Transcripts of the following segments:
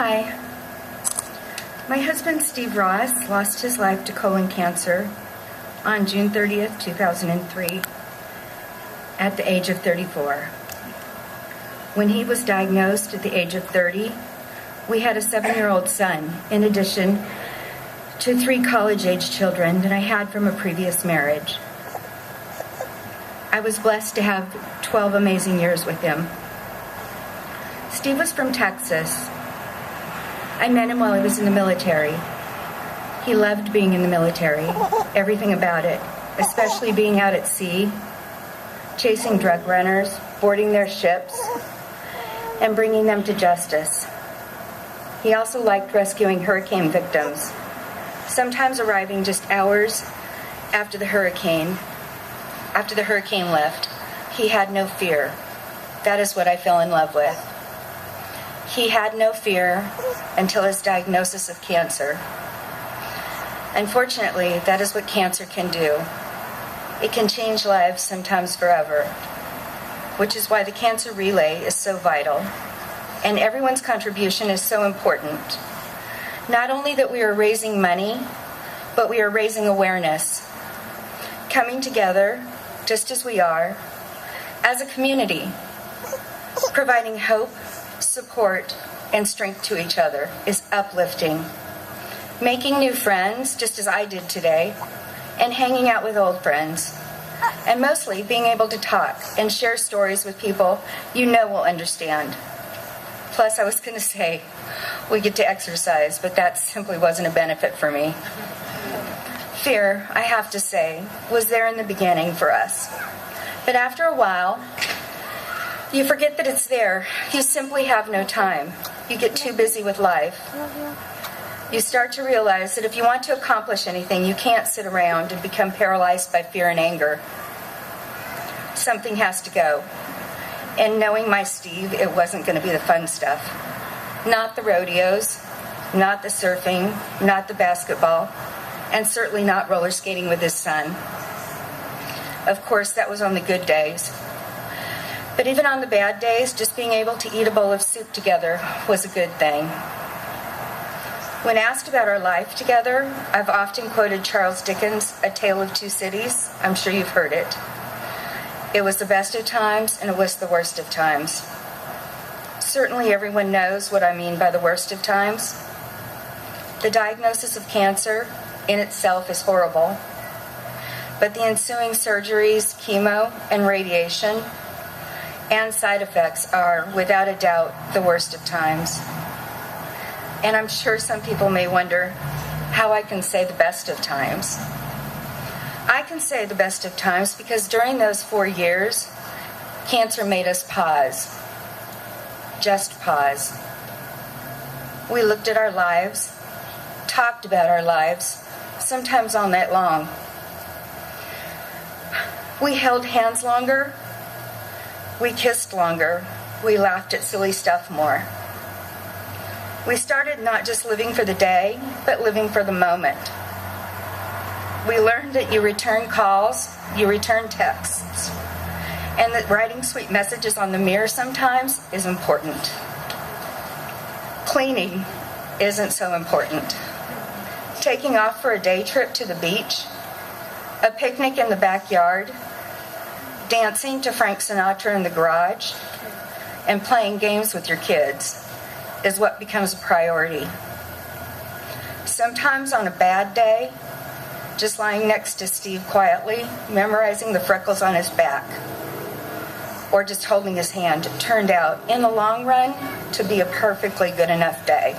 Hi. My husband, Steve Ross, lost his life to colon cancer on June 30th, 2003, at the age of 34. When he was diagnosed at the age of 30, we had a 7-year-old son, in addition to 3 college-age children that I had from a previous marriage. I was blessed to have 12 amazing years with him. Steve was from Texas. I met him while he was in the military. He loved being in the military, everything about it, especially being out at sea, chasing drug runners, boarding their ships, and bringing them to justice. He also liked rescuing hurricane victims, sometimes arriving just hours after the hurricane left. He had no fear. That is what I fell in love with. He had no fear until his diagnosis of cancer. Unfortunately, that is what cancer can do. It can change lives, sometimes forever, which is why the Cancer Relay is so vital, and everyone's contribution is so important. Not only that we are raising money, but we are raising awareness, coming together, just as we are, as a community, providing hope, support, and strength to each other is uplifting. Making new friends, just as I did today, and hanging out with old friends. And mostly being able to talk and share stories with people you know will understand. Plus, I was going to say, we get to exercise, but that simply wasn't a benefit for me. Fear, I have to say, was there in the beginning for us. But after a while, you forget that it's there. You simply have no time. You get too busy with life. You start to realize that if you want to accomplish anything, you can't sit around and become paralyzed by fear and anger. Something has to go. And knowing my Steve, it wasn't going to be the fun stuff. Not the rodeos, not the surfing, not the basketball, and certainly not roller skating with his son. Of course, that was on the good days. But even on the bad days, just being able to eat a bowl of soup together was a good thing. When asked about our life together, I've often quoted Charles Dickens' A Tale of Two Cities. I'm sure you've heard it. It was the best of times, and it was the worst of times. Certainly everyone knows what I mean by the worst of times. The diagnosis of cancer in itself is horrible, but the ensuing surgeries, chemo, and radiation, and side effects are, without a doubt, the worst of times. And I'm sure some people may wonder how I can say the best of times. I can say the best of times because during those 4 years, cancer made us pause. Just pause. We looked at our lives, talked about our lives, sometimes all night long. We held hands longer. We kissed longer. We laughed at silly stuff more. We started not just living for the day, but living for the moment. We learned that you return calls, you return texts, and that writing sweet messages on the mirror sometimes is important. Cleaning isn't so important. Taking off for a day trip to the beach, a picnic in the backyard, dancing to Frank Sinatra in the garage, and playing games with your kids is what becomes a priority. Sometimes on a bad day, just lying next to Steve quietly, memorizing the freckles on his back, or just holding his hand, turned out, in the long run, to be a perfectly good enough day.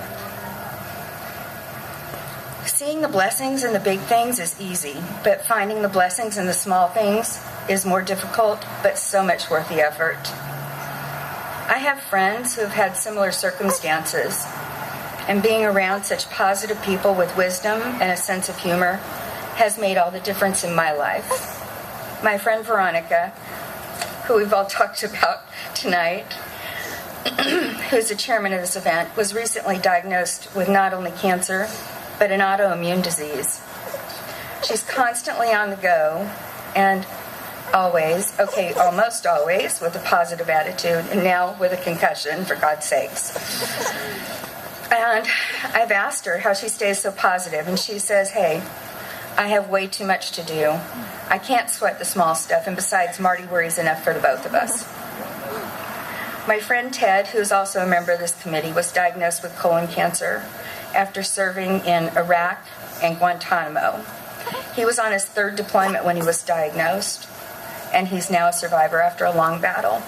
Seeing the blessings in the big things is easy, but finding the blessings in the small things is more difficult, but so much worth the effort. I have friends who have had similar circumstances, and being around such positive people with wisdom and a sense of humor has made all the difference in my life. My friend Veronica, who we've all talked about tonight, who's the chairman of this event, was recently diagnosed with not only cancer, but an autoimmune disease. She's constantly on the go, and almost always, with a positive attitude, and now with a concussion, for God's sakes. And I've asked her how she stays so positive, and she says, hey, I have way too much to do. I can't sweat the small stuff, and besides, Marty worries enough for the both of us. My friend Ted, who's also a member of this committee, was diagnosed with colon cancer after serving in Iraq and Guantanamo. He was on his 3rd deployment when he was diagnosed, and he's now a survivor after a long battle.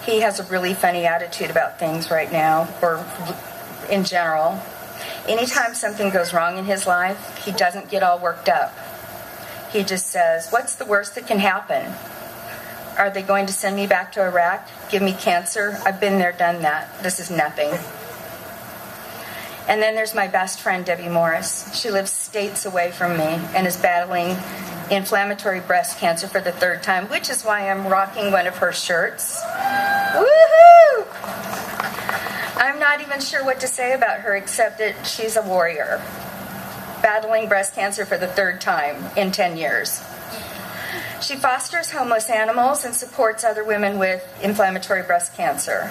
He has a really funny attitude about things right now, or in general. Anytime something goes wrong in his life, he doesn't get all worked up. He just says, what's the worst that can happen? Are they going to send me back to Iraq? Give me cancer? I've been there, done that. This is nothing. And then there's my best friend, Debbie Morris. She lives states away from me and is battling inflammatory breast cancer for the 3rd time, which is why I'm rocking one of her shirts. Woohoo! I'm not even sure what to say about her except that she's a warrior, battling breast cancer for the 3rd time in 10 years. She fosters homeless animals and supports other women with inflammatory breast cancer.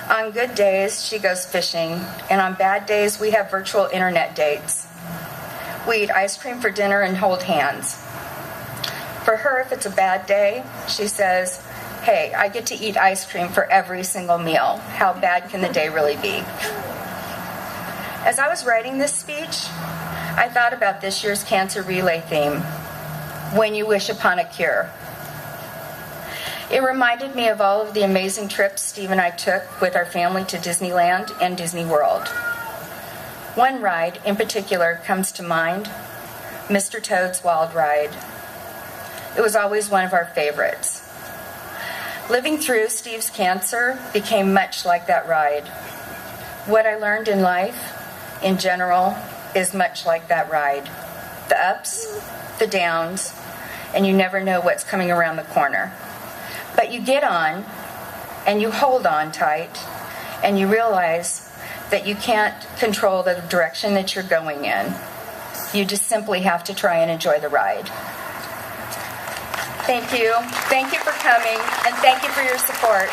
On good days, she goes fishing, and on bad days, we have virtual internet dates. We eat ice cream for dinner and hold hands. For her, if it's a bad day, she says, hey, I get to eat ice cream for every single meal. How bad can the day really be? As I was writing this speech, I thought about this year's Cancer Relay theme, When You Wish Upon a Cure. It reminded me of all of the amazing trips Steve and I took with our family to Disneyland and Disney World. One ride in particular comes to mind, Mr. Toad's Wild Ride. It was always one of our favorites. Living through Steve's cancer became much like that ride. What I learned in life, in general, is much like that ride. The ups, the downs, and you never know what's coming around the corner. But you get on, and you hold on tight, and you realize that you can't control the direction that you're going in. You just simply have to try and enjoy the ride. Thank you. Thank you for coming, and thank you for your support.